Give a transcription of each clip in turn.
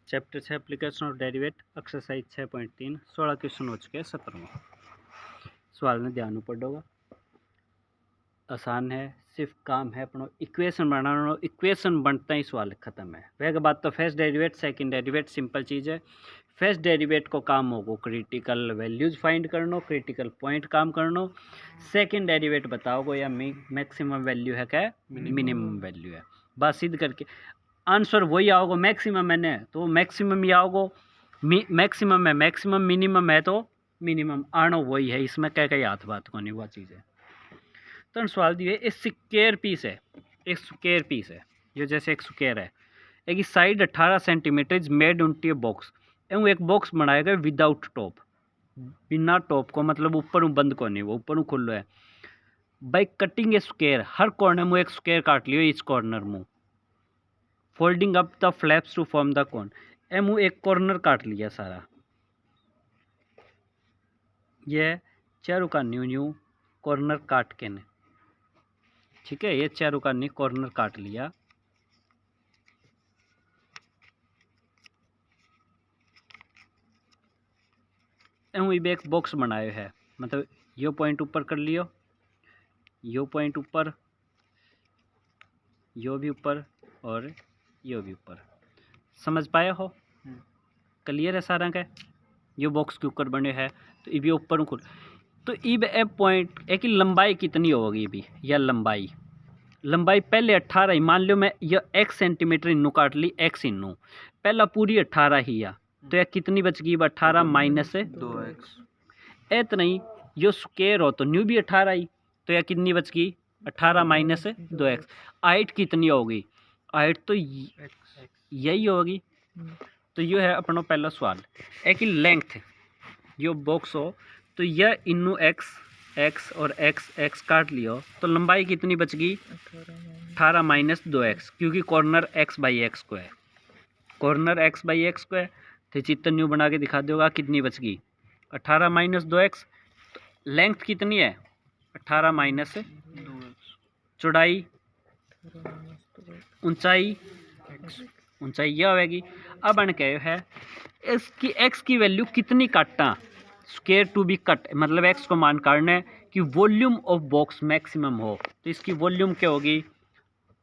Chapter 6 application of derivative exercise 6.3 16 question हो चुके हैं 17वां सवाल ने ध्यान पढ़ोगा। आसान है, सिर्फ काम है अपना इक्वेशन बनाना। इक्वेशन बनता ही सवाल खत्म है। वह बात तो first derivative second derivative simple चीज़ है। फर्स्ट डेरिवेट को काम होगा क्रिटिकल वैल्यूज फाइंड करना, क्रिटिकल पॉइंट काम करना। सेकंड डेरिवेट बताओगो या मैक्सिमम वैल्यू है क्या मिनिमम वैल्यू है। बस सिद्ध करके आंसर वही आओगे। मैक्सिमम है तो मैक्सिमम ही आओगे। मैक्सिमम है मैक्सिमम, मिनिमम है तो मिनिमम आनो वही है। इसमें क्या क्या हाथ बात को नहीं हुआ चीज़ है। तो सवाल दिए एक स्क्वायर पीस है, एक स्क्वायर पीस है जो जैसे एक स्क्वायर है। एक side 18 centimetre is made into box. एवं एक बॉक्स बनाया गया विदाउट टॉप, बिना टॉप को, मतलब ऊपर बंद को नहीं, वो ऊपर खुल्लो है। बाई कटिंग ए स्क्वायर, हर कॉर्नर में एक स्क्वायर काट लियो इस कॉर्नर में। Folding up the flaps to form the cone, एम एक कॉर्नर काट लिया सारा। ये चारों का न्यू कॉर्नर काट के ने, ठीक है। ये चारों का न्यू कॉर्नर काट लिया। एम एक बॉक्स बनाए है, मतलब यो पॉइंट ऊपर कर लियो, यो पॉइंट ऊपर, यो भी ऊपर और यो भी ऊपर। समझ पाया हो? क्लियर है सारा का? यो बॉक्स के ऊपर बने है तो इब ऊपर खुल। तो इब ए पॉइंट एक लंबाई कितनी होगी भी, या लंबाई पहले 18 ही मान लो। मैं ये x सेंटीमीटर इन्नू काट ली, x इन्नू पहला पूरी 18 ही या, तो यह कितनी बच गई 18 माइनस 2x। इतना ही। यो स्क्वायर हो तो न्यू भी 18 ही, तो यह कितनी बच गई 18 माइनस 2x। हाइट कितनी होगी? हाइट तो यही होगी। तो ये है अपना पहला सवाल। एक लेंथ यो बॉक्स हो तो यह इन्नू x और x काट लियो तो लंबाई कितनी बच गई 18 माइनस 2x, क्योंकि कॉर्नर x/x को है। कॉर्नर x/x को है तो चित्र न्यू बना के दिखा दोगा कितनी बच गई 18 माइनस 2x। तो लेंथ कितनी है 18 माइनस 2x। चौड़ाई, ऊंचाई यह होगी। अब अन क्या है इसकी x की वैल्यू कितनी काटा, स्क्वायर टू बी कट, मतलब x को मान काटना है कि वॉल्यूम ऑफ बॉक्स मैक्सिमम हो। तो इसकी वॉल्यूम क्या होगी,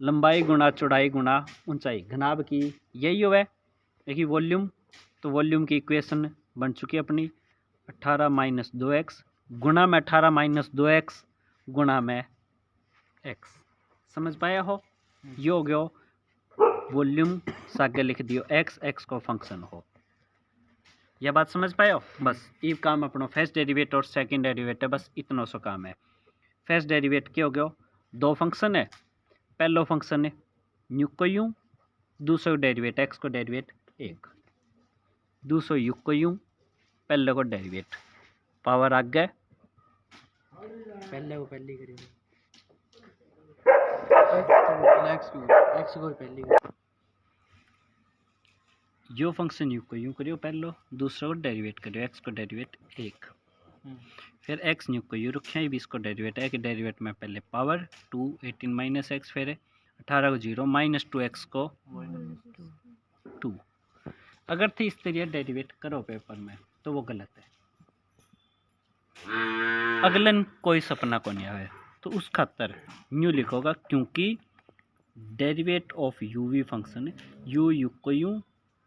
लंबाई गुणा चौड़ाई गुणा ऊंचाई, घनाभ की यही हो है देखिए वॉल्यूम। तो वॉल्यूम की इक्वेशन बन चुकी है अपनी 18 माइनस 2x गुणा में 18 माइनस 2x गुणा में x। समझ पाया हो? ये हो गया वॉल्यूम, सागे लिख दियो x को फंक्शन हो। यह बात समझ पाए हो? बस ये काम अपना फर्स्ट डेरिवेट और सेकंड डेरिवेट है, बस इतना सो काम है। फर्स्ट डेरिवेट क्या हो गया, दो फंक्शन है। पहला फंक्शन है न्यू को यूं, दूसरा डेरिवेट x को डेरिवेट 1, दूसरा यू को यूं, पहले को डेरिवेट पावर आगे पहले को पहली करेंगे x को पहली। यो फंक्शन यू को यूं करियो पहलो, दूसरा को डेरिवेट करियो x को डेरिवेट 1, फिर x न्यू को यूं रखिए भी इसको डेरिवेट है कि डेरिवेट में पहले पावर 2 18 माइनस x, फिर 18 को 0 माइनस 2x को 2। अगर थे इस तरह डेरिवेट करो पेपर में तो वो गलत है। अगलन कोई सपना को नहीं आए तो उस खातर न्यू लिखोगा, क्योंकि derivative of u v function u को यूं,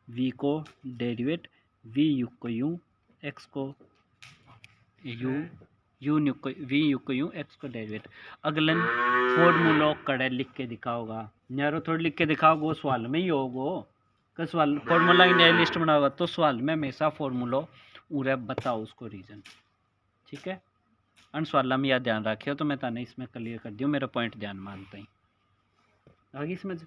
वी को डेरिवेट वी यू को यूं, एक्स को यू न्यू को वी यू को यूं, एक्स को डेरिवेट। अगलन फॉर्मूला कड़े लिख के दिखाओगा, न्यारो थोड़ी लिख के दिखाओगे, सवाल में ही होगो कि सवाल फॉर्मूला की नई लिस्ट बनाओगा तो सवाल में हमेशा फॉर्मूला पूरा बताओ उसको रीजन, ठीक है। अन सवाल में याद ध्यान रखियो तो मैं ताने इसमें क्लियर कर दियो, मेरा पॉइंट ध्यान मानता ही आगे समझ।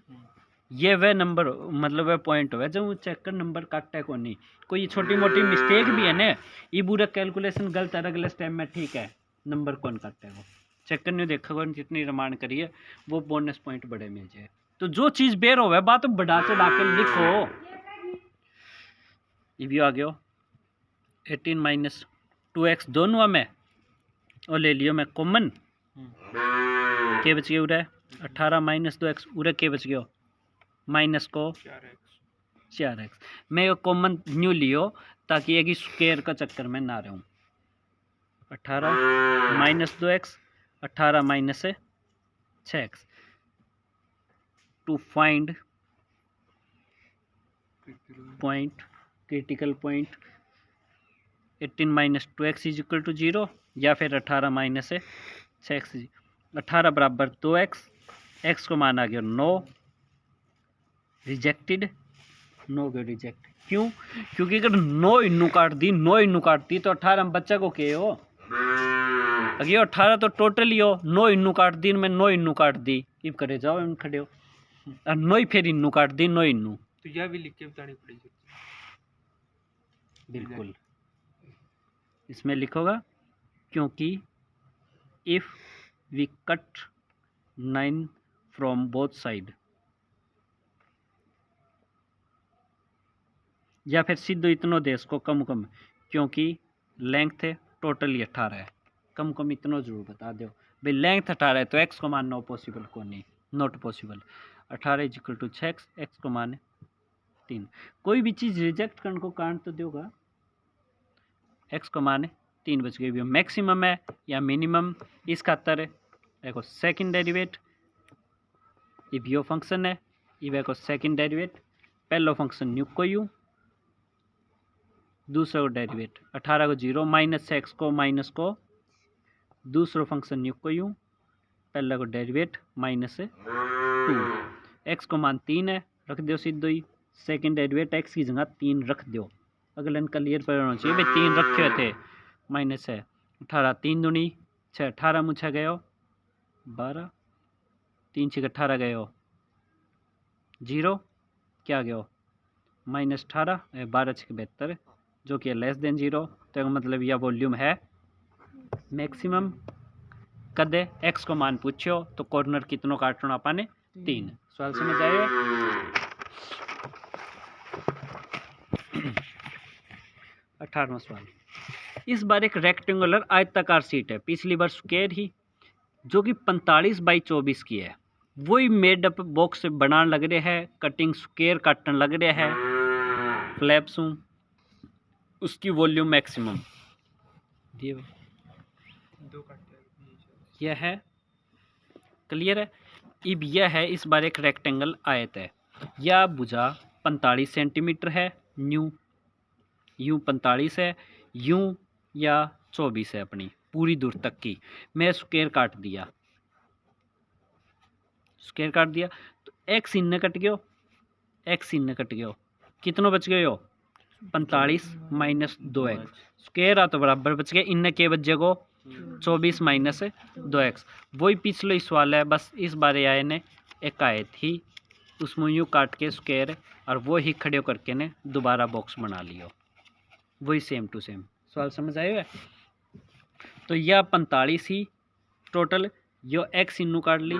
ये वह नंबर मतलब वह पॉइंट हो जब चेक कर नंबर काटता है को नहीं, कोई छोटी मोटी मिस्टेक भी है ना, ये पूरा कैलकुलेशन गलत है, अगले स्टेप में ठीक है नंबर कौन काटता है वो चेक करने देखा कौन जितनी रमान करिए वो बोनस पॉइंट बड़े मिल जाए। तो जो चीज़ बेर हो बात तो बढ़ा चढ़ा के लिखो। ये भी आ गया 18 माइनस 2x दोनों में और ले लियो मैं कॉमन, के बच गया उरे 18 माइनस 2x, उरे के बच गया माइनस को 4x। मैं ये कॉमन न्यू लियो ताकि एक ही स्क्वायर का चक्कर में ना रहूं। 18 minus 2x, 18 minus 6x। To find point, critical point 18 minus 2x is equal to 0 या फिर 18 माइनस 6x। 18 बराबर 2x, x को मान आ गया 9, रिजेक्टेड, 9 गए रिजेक्ट। क्यों? क्योंकि अगर 9 इन्नू काट दी तो 18 में बच्चा को के हो, अगर 18 तो टोटल ही हो, 9 इन्नू काट दी, मैं 9 इन्नू काट दी, इब करे जाओ इन खड़े हो, और 9 फिर इन्नू काट दी, 9 इन्नू। तो यह भी लिख के बतानी पड़ेगी। बिल्कुल इसमें लिखोगा, क्योंकि if we cut 9 from both side, या फिर सीधो इतनो दे इसको कम कम, क्योंकि लेंथ है टोटल ही 18 है, कम कम इतनो जरूर बता दो भाई। लेंथ 18 है तो x को मान नो पॉसिबल को नहीं, not possible. 18 is equal to 6x, x को मान 3। कोई भी चीज़ रिजेक्ट करने को कारण तो देगा, x को मान 3 बच गई। मैक्सिमम है या मिनिमम इस खातर देखो सेकंड डेरिवेट, इब यो फंक्शन है, इब देखो सेकंड डेरिवेट, पहलो फंक्शन न्यू को यू, दूसरा को डेरिवेट 18 को 0 माइनस x को माइनस को, दूसरा फंक्शन न्यू को यूँ, पहला को डेरिवेट माइनस 2, x को मान 3 है, रख दो सीधो ही, सेकंड डेरिवेट x की जगह 3 रख दो, अगले क्लियर पर होना चाहिए भाई 3 रखे हुए थे, माइनस है 18, 3 दूनी 6, 18 मुझा गए हो 12, 3 6 18 गए हो 0, क्या गए हो माइनस 18, 12 6 72, जो कि लेस देन 0, तो मतलब यह वॉल्यूम है मैक्सिमम। कदे x को मान पूछो तो कॉर्नर कितनों काटना पाने 3। सवाल समझ आए? 18वां सवाल, इस बार एक रेक्टेंगुलर आयताकार सीट है, पिछली बार स्क्वायर ही, जो कि 45 बाई 24 की है, वही मेड अप बॉक्स बनाने लग रहे हैं, कटिंग स्क्वायर काटने लग रहे हैं, फ्लैप्स हूँ, उसकी वॉल्यूम मैक्सिमम दिए यह है, क्लियर है। अब यह है इस बार एक रेक्टेंगल आयत है, यह भुजा 45 सेंटीमीटर है, न्यू यूँ 45 है, यूँ या 24 है, अपनी पूरी दूर तक की मैं स्क्वायर काट दिया, स्क्वायर काट दिया तो x इनने कट गयो, x इनने कट गयो, कितनों बच गए हो 45 माइनस 2x, स्क्वायर आ तो बराबर बच गया, इनने के बच जाएगो 24 माइनस 2x। वही पिछले ही सवाल है, बस इस बारे आए ने एक आए थी, उसमें यूँ काट के स्क्वायर और वो ही खड़े करके ने दोबारा बॉक्स बना लियो, वही सेम टू सेम। सवाल समझ आएगा? तो यह 45 ही टोटल, यो x इनू काट ली,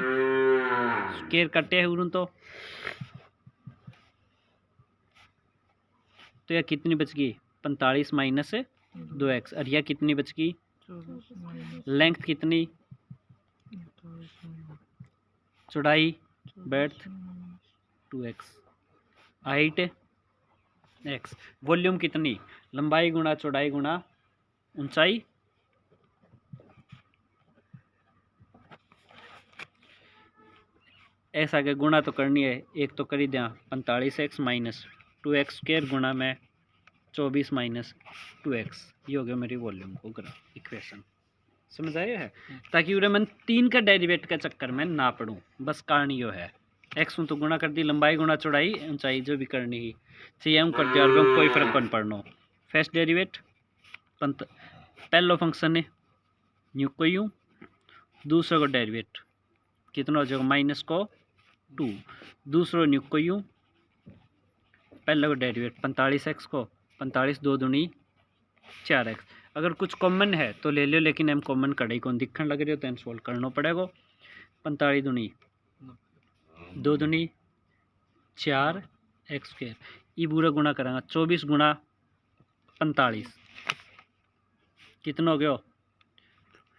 स्क्वायर कटे है तो यह कितनी बच गई 45 माइनस 2x, और यह कितनी बच गई, लेंथ कितनी, चौड़ाई बेड्थ 2x, हाइट x, वॉल्यूम कितनी, लंबाई गुणा चौड़ाई गुणा ऊंचाई, ऐसा के गुणा तो करनी है, एक तो करी दिया 45x माइनस 2x स्क्वायर गुणा में 24 माइनस 2x, ये हो गया मेरी वॉल्यूम को इक्वेशन। समझ आया है? ताकि उरे मन 3 का डेरिवेट के चक्कर में ना पढ़ूँ, बस कारण यो है, x तो गुणा कर दी, लंबाई गुणा चौड़ाई ऊंचाई जो भी करनी ही चाहिए हम कर दिया, और कोई फर्क कौन पढ़ना। फर्स्ट डेरिवेट पहलो फंक्शन है न्यू को यूँ, दूसरे को डेरिवेट कितना हो जाएगा माइनस को 2, दूसरो न्यू को यूँ, पहले को डेरिवेट 45x को 45 2 दूनी 4x, अगर कुछ कॉमन है तो ले लो, लेकिन हम कॉमन कड़ाई कौन दिखने लग रही हो तो सॉल्व करना पड़ेगा। 45 दूनी 2 दूनी 4 x स्क्वायर, ये पूरा गुणा करेंगे 24 गुणा 45 कितना हो गया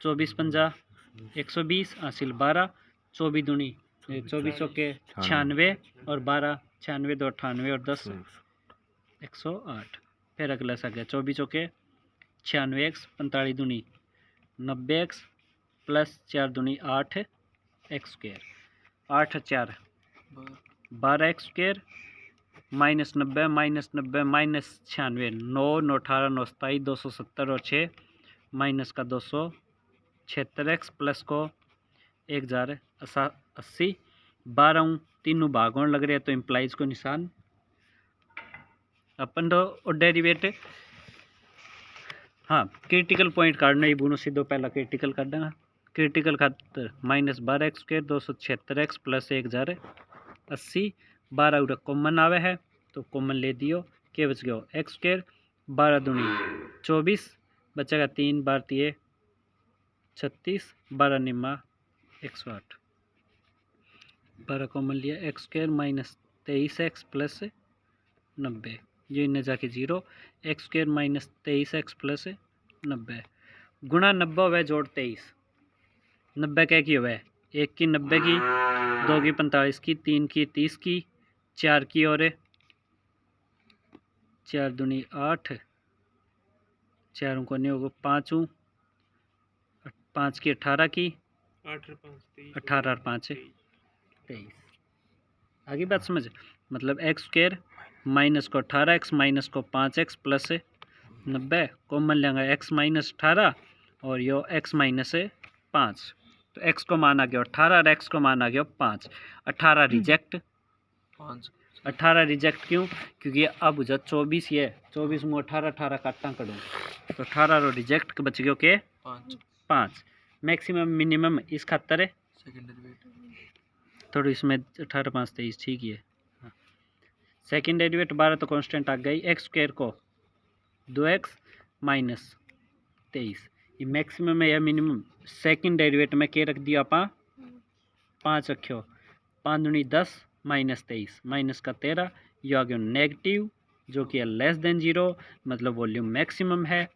24 50 120 हासिल 12, 24 दूनी ये 24 के 96 और 12 96 2 98 और 10 108। फिर अगला सा गया 24 के 96 एक्स 45 दूनी 90 एक्स प्लस 4 दूनी 8 एक्स स्क्र 8 4 12 एक्स स्क्र -90 -90 -96 9 9 18 9 27 270 और 6 माइनस का 276 एक्स प्लस को 1080 12 तीनों भाग होने लग रहे हैं तो इम्प्लाइज को निशान अपन तो और डेरिवेट हाँ क्रिटिकल पॉइंट काटना ही बोनो सीधो पहला क्रिटिकल कर देना क्रिटिकल खातर -12 एक्स स्क्र 276 एक्स प्लस 1080 12 उड़ा कॉमन आवे है तो कॉमन ले दियो के बच गयो एक्स स्क्र 12 दूनी 24 बचेगा 3 बार 3 36 12 निम्मा 108 12 कॉमन लिया एक्स स्क्र -23 एक्स प्लस 90 ये इन्हें जाके 0 एक्स स्क्र -23 एक्स प्लस 90 गुणा 90 हुआ जोड़ 23 90 क्या की हुआ है 1 की 90 की 2 की 45 की 3 की 30 की 4 की और 4 दूनी 8 4 को नहीं होगा 5 5 की 18 की 18 और 5 23 आगे बात समझ मतलब एक्स स्क्र माइनस को 18 एक्स माइनस को 5 एक्स प्लस 90 कॉमन लेंगे एक्स -18 और यो एक्स -5 तो एक्स को मान आ गया 18 और एक्स को मान आ गया 5 18 रिजेक्ट 18 रिजेक्ट क्यों क्योंकि अब जो 24 ये 24 में 18 काटता करूँ तो 18 रो रिजेक्ट के बच गयो के 5 मैक्सिमम मिनिमम इस खातर है थोड़ी इसमें 18 5 23 ठीक ही है सेकेंड डेरिवेट 12 तो कांस्टेंट आ गई एक्स स्क्र को 2x -23 ये मैक्सिमम है या मिनिमम सेकेंड डेरिवेट में के रख दिया आप 5 रखियो 5 दूनी 10 -23 माइनस का 13 ये आ गया नेगेटिव जो कि है लेस देन 0 मतलब वॉल्यूम मैक्सिमम है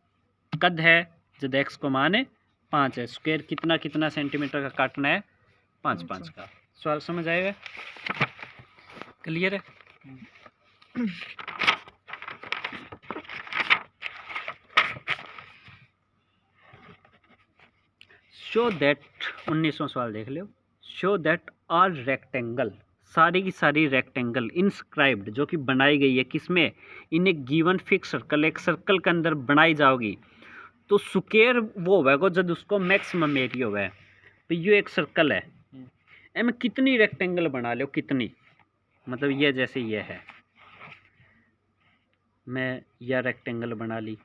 कद है जब एक्स को माने 5 है स्क्वायर कितना कितना सेंटीमीटर का काटना है 5 5 का सवाल समझ आएगा क्लियर है शो दैट 19वां सवाल देख लो शो दैट आर रेक्टेंगल सारी की सारी रेक्टेंगल इंस्क्राइब्ड जो कि बनाई गई है किसमें इन एक गिवन फिक्स सर्कल एक सर्कल के अंदर बनाई जाओगी तो स्क्वायर वो होगा जब उसको मैक्सिमम एरिया होगा तो ये एक सर्कल है एम कितनी रेक्टेंगल बना लो कितनी मतलब ये जैसे ये है मैं यह रेक्टेंगल बना ली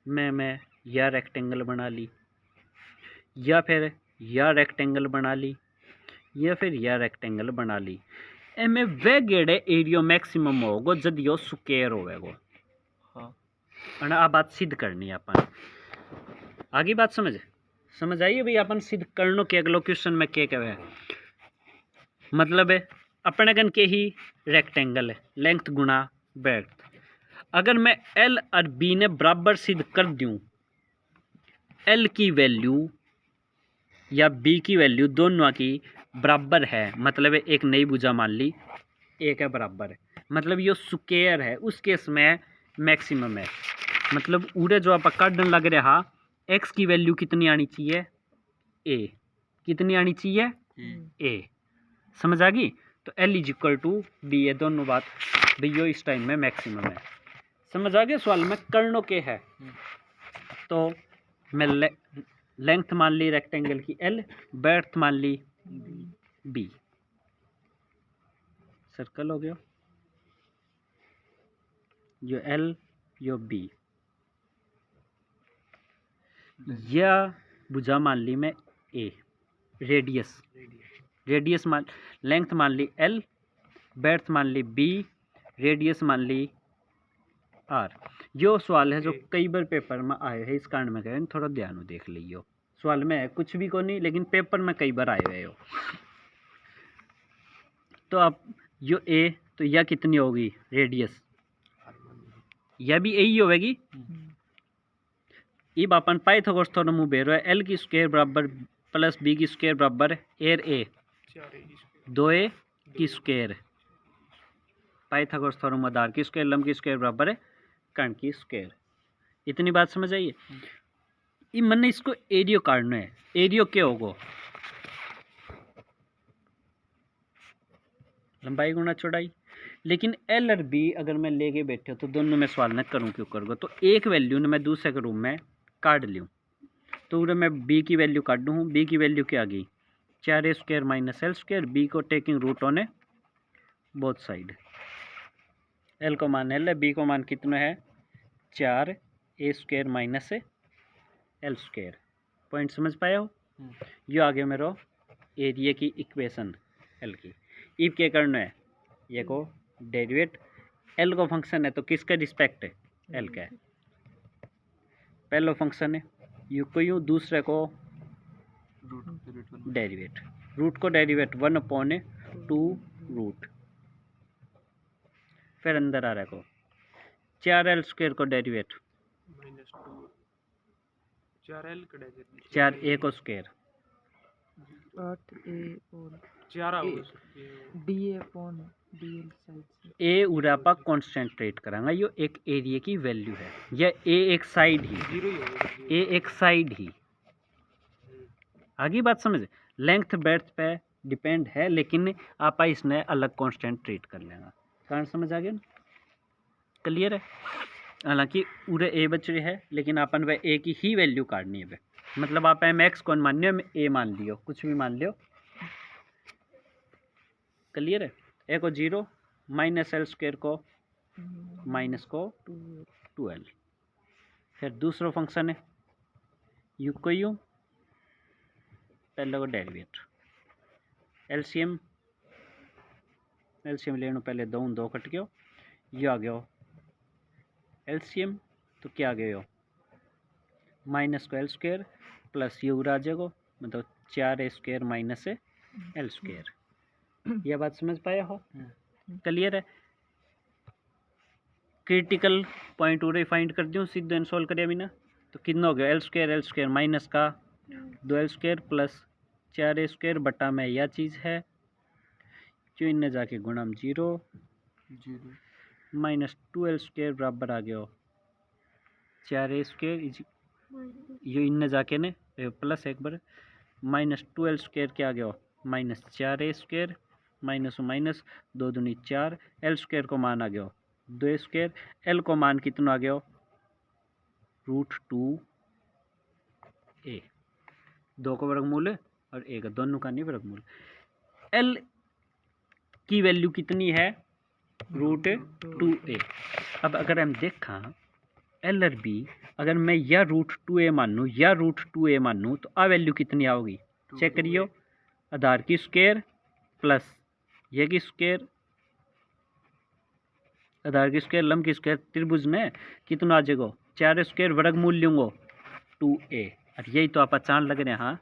मैं यह रेक्टेंगल बना ली या फिर यह रेक्टेंगल बना ली या फिर यह रेक्टेंगल बना ली एमें वे गेड़े एरिया मैक्सिमम होगा जब यो स्क्वायर होगा हाँ आ बात सिद्ध करनी है अपन आगे बात समझ आइए भाई अपन सिद्ध करनो के अगलो क्वेश्चन में क्या है मतलब है अपने गन के ही रेक्टेंगल है लेंथ गुणा ब्रेड्थ अगर मैं एल और बी ने बराबर सिद्ध कर दूं एल की वैल्यू या बी की वैल्यू दोनों की बराबर है मतलब एक नई भुजा मान ली एक है बराबर है मतलब ये स्क्वायर है उस केस में मैक्सिमम है मतलब उड़े जो आप काटने लग रहा एक्स की वैल्यू कितनी आनी चाहिए ए कितनी आनी चाहिए ए समझ आ गई तो l is equal to b ये दोनों बात भैया इस टाइम में मैक्सिमम है समझ आ गया सवाल में करनो के है तो मैं लेंथ मान ली रेक्टेंगल की एल ब्रेड्थ मान ली बी सर्कल हो गया यो एल यो बी या भुजा मान ली मैं ए रेडियस मान लेंथ मान ली एल ब्रेड्थ मान ली बी रेडियस मान ली आर यो सवाल है जो कई बार पेपर में आए हैं इस कारण में कहें थोड़ा ध्यान देख लियो सवाल में है कुछ भी को नहीं लेकिन पेपर में कई बार आए हुए हो तो आप यो ए तो यह कितनी होगी रेडियस यह भी यही होगी अब अपन पाइथागोरस थ्योरम बेरो है एल की स्क्वायर बराबर प्लस बी की स्क्वायर बराबर एर ए 4a की स्क्वायर 2a की स्क्वायर, पाइथागोरस थ्योरम आधार की स्क्वायर लंब की स्क्वायर बराबर है कर्ण की स्क्वायर। इतनी बात समझ आइए। ये मैंने इसको एरियो काटना है। एरियो क्या होगा? लंबाई गुना चौड़ाई। लेकिन एल और बी अगर मैं लेके बैठे तो दोनों में सवाल न करूँ क्यों करूँगा, तो एक वैल्यू ने मैं दूसरे के रूम में काट लूँ, तो उधर मैं बी की वैल्यू काट दूँ। बी की वैल्यू क्या आ गई? 4a square minus L square, B को taking root on a both side. L को मान एल है, बी को मान कितना है? 4a square minus L square. Point समझ पाए हो? ये आ गया मेरा एरिया की इक्वेशन एल की। इफ क्या करना है? ये को डेरिवेट, एल को फंक्शन है तो किसका रिस्पेक्ट है? एल का है। पहला फंक्शन है यू को यू, दूसरे को डेरिवेट, रूट को डेरिवेट 1/2 रूट, फिर अंदर आ रहा को 4l स्क्वायर को डेरिवेट -2 4l का डेरिवेट 4a को स्क्वायर 8a और 4 dA अपॉन dl साइड से ए उरापा कॉन्सेंट्रेट करांगा। यो एक एरिया की वैल्यू है, या ए एक साइड ही, 0 ही होगा। ए एक साइड ही। आगे बात समझ, लेंथ ब्रेड्थ पे डिपेंड है, लेकिन आप इसने अलग कांस्टेंट ट्रीट कर लेगा। कारण समझ आ गया ना? क्लियर है? हालांकि पूरे ए बच रहे है, लेकिन अपन वह ए की ही वैल्यू काटनी है। मतलब आप एम एक्स कौन मान लियो, ए मान लियो, कुछ भी मान लियो। क्लियर है? ए को 0 माइनस एल स्क्वायर को माइनस को 2l। फिर दूसरा फंक्शन है यू को यू, पहले को डेरिवेट, एलसीएम लेने पहले 2 कट गयो, ये आ गया एलसीएम, तो क्या आ गया? माइनस को एल स्क्वायर प्लस ये उड़ा जाएगा, मतलब 4a square minus L square. यह बात समझ पाया हो? क्लियर है? क्रिटिकल पॉइंट उरे फाइंड कर दूँ, सीधे सॉल्व करिए बिना, तो कितना हो गया? एल स्क्वायर माइनस का 2l square plus 4a square बटा में यह चीज़ है जो इनने जाके गुणा 0 माइनस 2l स्क्वायर बराबर आ गया 4a स्क्वायर, ये इनने जाके ने प्लस एक बार माइनस 2l स्क्वायर क्या आ गया? Minus 4a square minus minus 2 दूनी 4, एल स्क्वायर को मान आ गया 2 स्क्वायर, एल को मान कितना आ गया? √2a, 2 का वर्गमूल है और a का, दोनों का नहीं वर्गमूल। एल की वैल्यू कितनी है? √2a। अब अगर हम देखा एल और बी, अगर मैं या √2a मानूँ या √2a मानूँ तो आ वैल्यू कितनी आओगी? चेक करियो। आधार की स्क्वायर प्लस ये की स्क्वायर, आधार की स्क्वायर लंब की स्क्वायर, त्रिभुज में कितना आ जाएगा? 4 स्क्वायर वर्गमूल लूँगो 2a। और यही तो आप अचान लग रहे हैं। हाँ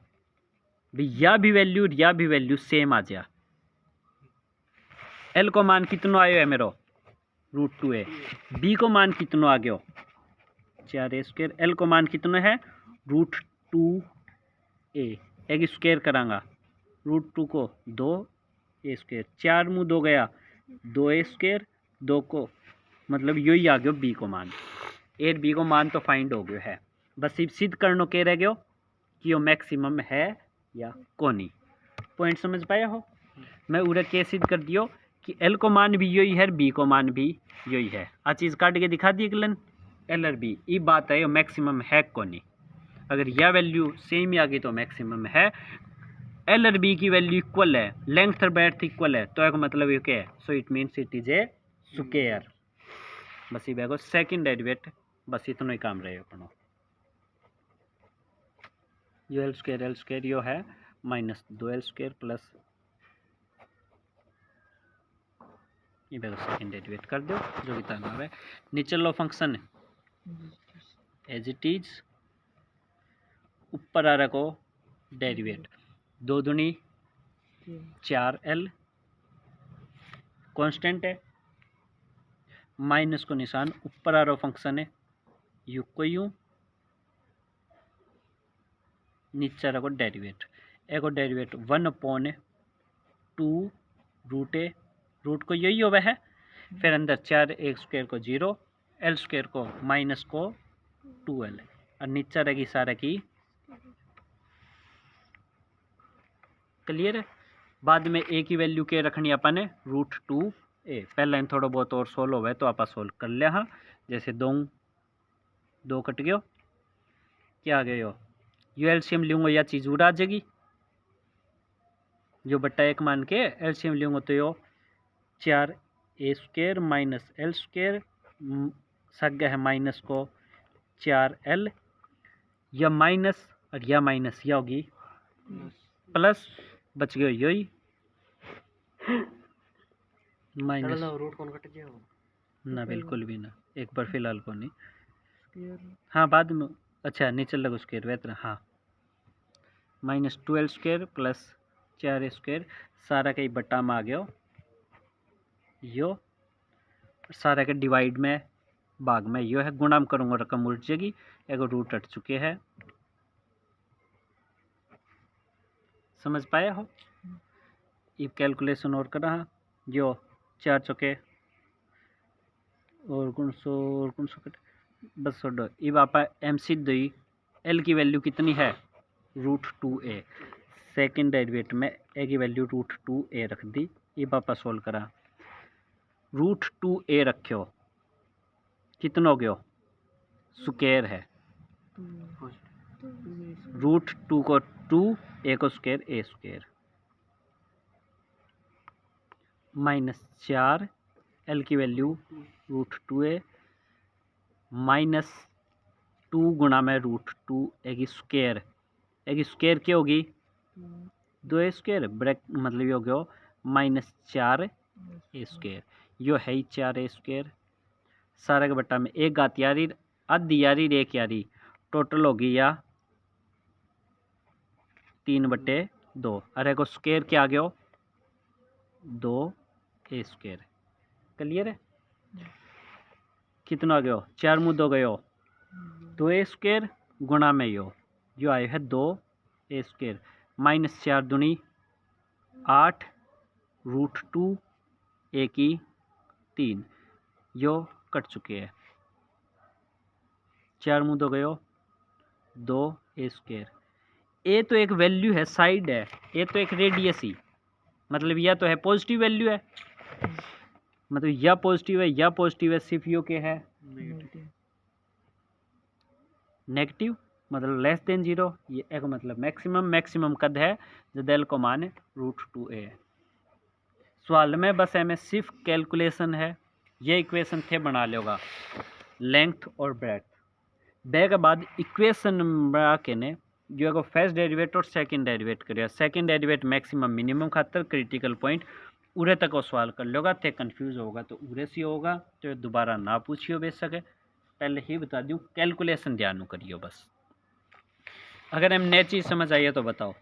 भाई, या भी वैल्यू सेम आ जा। एल को मान कितना आयो है मेरा? √2a। बी को मान कितना आ गया? 4a square. एल को मान कितना है? √2a। एक स्क्वायर करांगा, √2 को 2a स्क्वायर, 4 मुँह 2 गया 2a स्क्वायर, 2 को मतलब यही आ गया बी को मान। ए बी को मान तो फाइंड हो गया है, बस सिर्फ सिद्ध करनो कह रह गयो कि वो मैक्सिमम है या कोनी। पॉइंट समझ पाया हो? मैं उरे के सिद्ध कर दियो कि एल को मान भी यही है, बी को मान भी यही है। आ चीज़ काट के दिखा दी गलन एल और बी। ये बात है मैक्सिमम है कोनी। अगर यह वैल्यू सेम ही आ गई तो मैक्सिमम है। एल और बी की वैल्यू इक्वल है, लेंथ और ब्रेड्थ इक्वल है, तो एक मतलब ये क्या है? So it means it is a square. बस ये बैगो सेकंड डेरिवेट, बस इतना ही काम रहेगा अपना। यो एल स्क्वायर यो है माइनस 2l स्क्वायर प्लस ये बैगो सेकंड डेरिवेट कर दो जो भी ताना है। नीचे लो फंक्शन एज इट इज, ऊपर आ रहा को डेरिवेट 2 दूनी 4l कांस्टेंट है, माइनस को निशान ऊपर आ रहा फंक्शन है यू को यू, नीचे आ रहा को डेरिवेट, एक को डेरिवेट 1/2 2 रूट ए, रूट को यही हुआ है, फिर अंदर 4a² को 0, l² को माइनस को 2l, और नीचे रहेगी सारा की। क्लियर है। बाद में a की वैल्यू के रखनी अपन ने √2a। पहले थोड़ा बहुत और सोल्व हो गए तो आप सोल्व कर लिया। हाँ, जैसे 2 कट गयो, क्या आ गयो, यू एलसीएम लूँगा या चीज़ उड़ा जाएगी, जो बट्टा 1 मान के एलसीएम लूँगा तो यो 4a² माइनस l², सग है माइनस को 4l, या माइनस और या माइनस या होगी प्लस, बच गयो यही माइनस। रूट कौन कट गया हो? ना बिल्कुल भी ना, एक बार फिलहाल को नहीं। स्क्वायर हाँ बाद में, अच्छा नीचे लगो स्क्वायर बेहतर। हाँ, -2l² प्लस 4a², सारा का ही बट्टा में आ गया यो, सारा के डिवाइड में भाग में यो है, गुणा में करूँगा रकम उल्ट जाएगी, एक रूट हट चुके हैं। समझ पाया हो? ये कैलकुलेशन और करा जो 4 चौके और कौन सौ कट बस छोड़ो। अब आप MC दी L की वैल्यू कितनी है √2a, सेकेंड डेरिवेटिव में a की वैल्यू √2a रख दी। अब आप सोल्व करा, √2a रखो, कितना हो गया, स्क्वायर है, √2 को 2, a को स्क्वायर a², -4 l की वैल्यू √2a माइनस 2 गुणा में √2a की स्क्वायर, a की स्क्वायर क्या होगी 2a², ब्रैक मतलब ये हो गया -4a², यो है ही 4a², सारा के बट्टा में 1 घात यारी, आधी यारी 1 यारी, टोटल होगी या 3/2, अरे को स्क्वायर क्या आ गया 2a²। क्लियर है। कितना आ गया, 4 मुँह 2 गयो, 2a² गुणा में यो आयो है 2a², -4 दूनी 8, √2 a की 3, यो कट चुके हैं, 4 मुँह 2 गयो 2a²। ए तो एक वैल्यू है, साइड है, ए तो एक रेडियस ही, मतलब या तो है पॉजिटिव वैल्यू है, मतलब या पॉजिटिव है या पॉजिटिव है, सिर्फ यो क्या है नेगेटिव, मतलब लेस देन 0, ये एक मतलब मैक्सिमम कद है जब एल को मान √2a है। सवाल में बस हमें सिर्फ कैलकुलेशन है, ये इक्वेशन थे बना लेगा लेंथ और ब्रेथ, बे के बाद इक्वेशन बना के ने जो है फर्स्ट डेरिवेट और सेकंड डेरिवेट करिए, सेकंड डेरिवेट मैक्सिमम मिनिमम खातर क्रिटिकल पॉइंट उरे तक वो सवाल कर लोगा, थे कंफ्यूज होगा तो उरे से होगा, तो दोबारा ना पूछियो बेशक, पहले ही बता दूँ कैलकुलेशन ध्यान करियो बस। अगर हम नई चीज़ समझ आई है तो बताओ,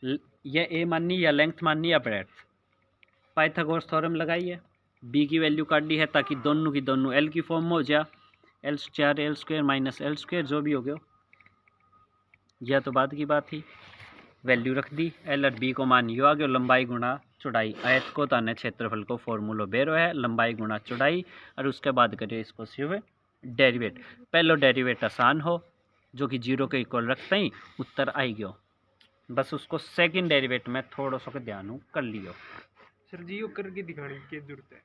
ये ए माननी या लेंथ माननी या ब्रेथ, पाइथागोरस थ्योरम लगाइए, बी की वैल्यू काट दी है ताकि दोनों की दोनों एल की फॉर्म में हो जाए, l² माइनस l² जो भी हो गया, यह तो बाद की बात ही, वैल्यू रख दी, एल और बी को मान यो आ गया, लंबाई गुणा चौड़ाई, आयत को ताने क्षेत्रफल को फॉर्मूलो बेरो है, लंबाई गुणा चौड़ाई, और उसके बाद करिए इसको सिर्फ डेरिवेट, पहलो डेरिवेट आसान हो जो कि 0 के इक्वल रखते ही उत्तर आई गयो, बस उसको सेकंड डेरिवेट में थोड़ा सा ध्यान कर लियो। सर जी यो करके दिखाने की जरूरत है,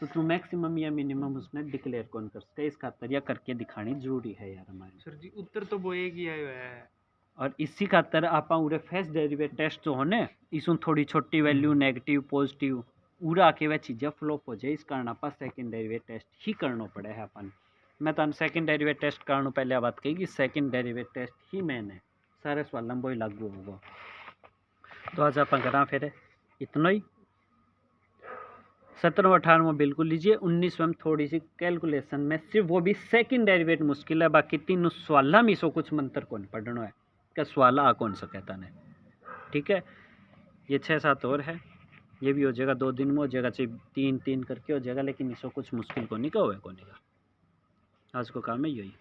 तो तू मैक्सिमम या मिनिमम उसने डिक्लेयर कौन कर सकते, इस खातर या करके दिखानी जरूरी है यार हमारी। सर जी उत्तर तो वो एक ही आयो है, और इसी खातर आप उरे फर्स्ट डेरिवेट टेस्ट जो होने इसमें थोड़ी छोटी वैल्यू नेगेटिव पॉजिटिव उड़ा के वह चीज़ें फ्लॉप हो जाए, इस कारण आप सेकंड डेरिवेट टेस्ट ही करना पड़े है अपन। मैं तो सेकंड डेरिवेट टेस्ट करने पहले बात कही कि सेकंड डेरिवेट टेस्ट ही मेन है, सारे सवाल में वही लागू होगा। तो आज आप करा फिर इतना ही, 17वां 18वां बिल्कुल लीजिए, 19वां में थोड़ी सी कैलकुलेशन में सिर्फ वो भी सेकंड डेरिवेट मुश्किल है, बाकी तीनों सवाल में इसको कुछ मंत्र कौन पढ़ना है, क्या सवाल आ कौन सा कहता है। ठीक है, ये 6-7 और है, ये भी हो जाएगा 2 दिन में हो जाएगा, चाहे 3-3 करके हो जाएगा, लेकिन इसको कुछ मुश्किल को नहीं कहो है, आज को काम है यही।